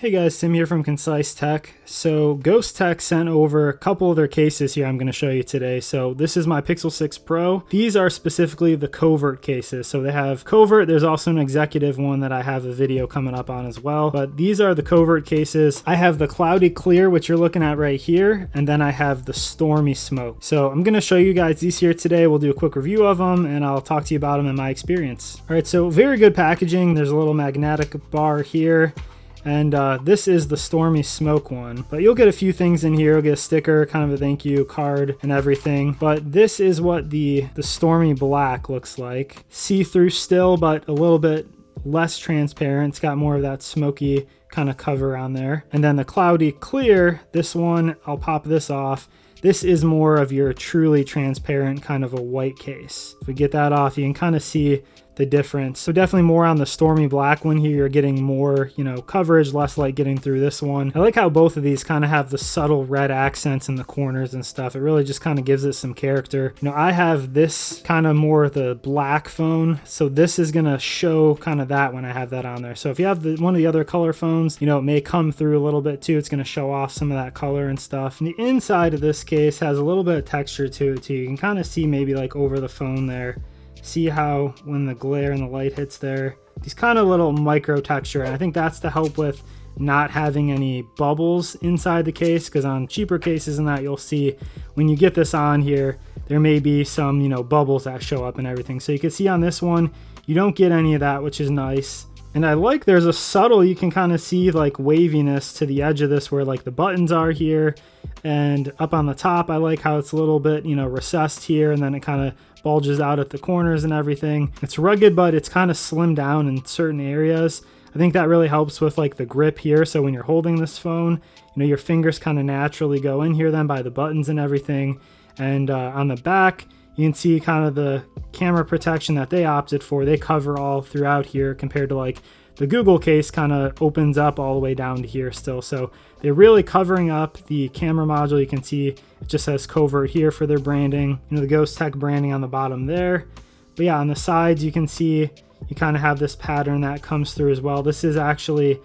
Hey guys, Tim here from Concise Tech. So Ghostek sent over a couple of their cases here I'm going to show you today. So this is my Pixel 6 Pro. These are specifically the Covert cases. So they have Covert, there's also an executive one that I have a video coming up on as well. But these are the Covert cases. I have the Cloudy Clear, which you're looking at right here, and then I have the Stormy Smoke. So I'm going to show you guys these here today. We'll do a quick review of them and I'll talk to you about them in my experience. All right, so very good packaging. There's a little magnetic bar here. And this is the Stormy Smoke one, but you'll get a few things in here. You'll get a sticker, kind of a thank you card and everything. But this is what the Stormy Black looks like. See-through still, but a little bit less transparent. It's got more of that smoky kind of cover on there. And then the Cloudy Clear, this one, I'll pop this off. This is more of your truly transparent kind of a white case. If we get that off, you can kind of see the difference. So definitely more on the Stormy Black one here. You're getting more, coverage, less light getting through this one. I like how both of these kind of have the subtle red accents in the corners and stuff. It really just kind of gives it some character. I have this kind of more the black phone. So this is going to show kind of that when I have that on there. So if you have one of the other color phones, it may come through a little bit too. It's going to show off some of that color and stuff. And the inside of this case has a little bit of texture to it too. You can kind of see maybe like over the phone there. See how when the glare and the light hits there, these kind of little micro texture. And I think that's to help with not having any bubbles inside the case, because on cheaper cases and that, you'll see when you get this on here, there may be some, bubbles that show up and everything. So you can see on this one, you don't get any of that, which is nice. And I like there's a subtle, you can kind of see like waviness to the edge of this where like the buttons are here, and up on the top, I like how it's a little bit, recessed here, and then it kind of bulges out at the corners and everything. It's rugged, but it's kind of slimmed down in certain areas. I think that really helps with like the grip here. So when you're holding this phone, your fingers kind of naturally go in here then by the buttons and everything. And on the back, you can see kind of the camera protection that they opted for. They cover all throughout here compared to like the Google case kind of opens up all the way down to here still. So they're really covering up the camera module. You can see it just says Covert here for their branding. The Ghostek branding on the bottom there. But yeah, on the sides, you can see you kind of have this pattern that comes through as well. This is actually,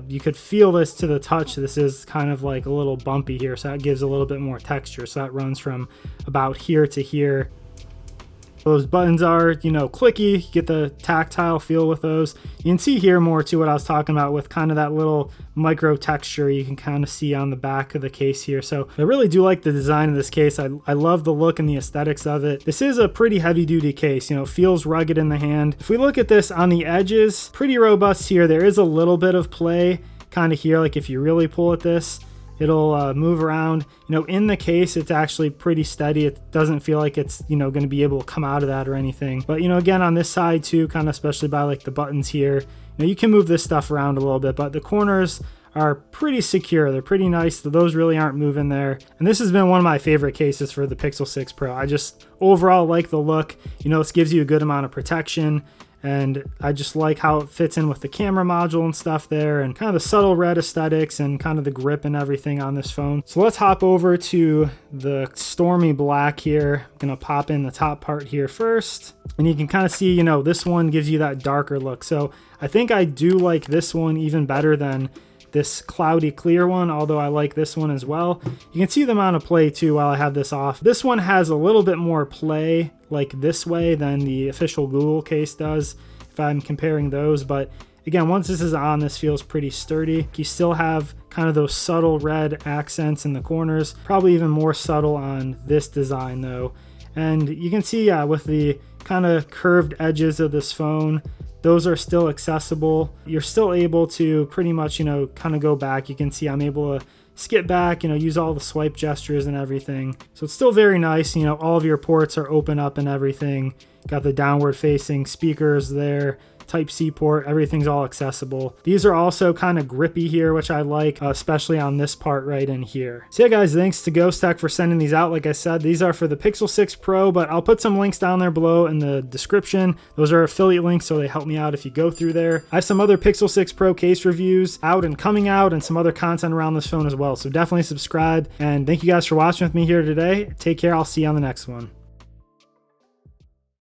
you could feel this to the touch. This is kind of like a little bumpy here. So that gives a little bit more texture. So that runs from about here to here. Those buttons are, clicky. You get the tactile feel with those. You can see here more to what I was talking about with kind of that little micro texture you can kind of see on the back of the case here. So I really do like the design of this case. I love the look and the aesthetics of it. This is a pretty heavy duty case, feels rugged in the hand. If we look at this on the edges, pretty robust here. There is a little bit of play kind of here. Like if you really pull at this, it'll move around. In the case, it's actually pretty steady. It doesn't feel like it's, going to be able to come out of that or anything. But, again, on this side too, kind of especially by like the buttons here, you can move this stuff around a little bit, but the corners are pretty secure. They're pretty nice. Those really aren't moving there. And this has been one of my favorite cases for the Pixel 6 Pro. I just overall like the look. This gives you a good amount of protection. And I just like how it fits in with the camera module and stuff there, and kind of the subtle red aesthetics and kind of the grip and everything on this phone. So let's hop over to the Stormy Black here. I'm gonna pop in the top part here first. And you can kind of see, this one gives you that darker look. So I think I do like this one even better than this Cloudy Clear one, although I like this one as well. You can see the amount of play too while I have this off. This one has a little bit more play like this way than the official Google case does if I'm comparing those. But again, once this is on, this feels pretty sturdy. You still have kind of those subtle red accents in the corners, probably even more subtle on this design though. And you can see, yeah, with the kind of curved edges of this phone, those are still accessible. You're still able to pretty much, kind of go back. You can see I'm able to skip back, use all the swipe gestures and everything. So it's still very nice. All of your ports are open up and everything. Got the downward facing speakers there. Type-C port, everything's all accessible. These are also kind of grippy here, which I like, especially on this part right in here. So yeah guys, thanks to Ghostek for sending these out. Like I said, these are for the Pixel 6 Pro, but I'll put some links down there below in the description. Those are affiliate links, so they help me out if you go through there. I have some other Pixel 6 Pro case reviews out and coming out, and some other content around this phone as well. So definitely subscribe, and thank you guys for watching with me here today. Take care, I'll see you on the next one.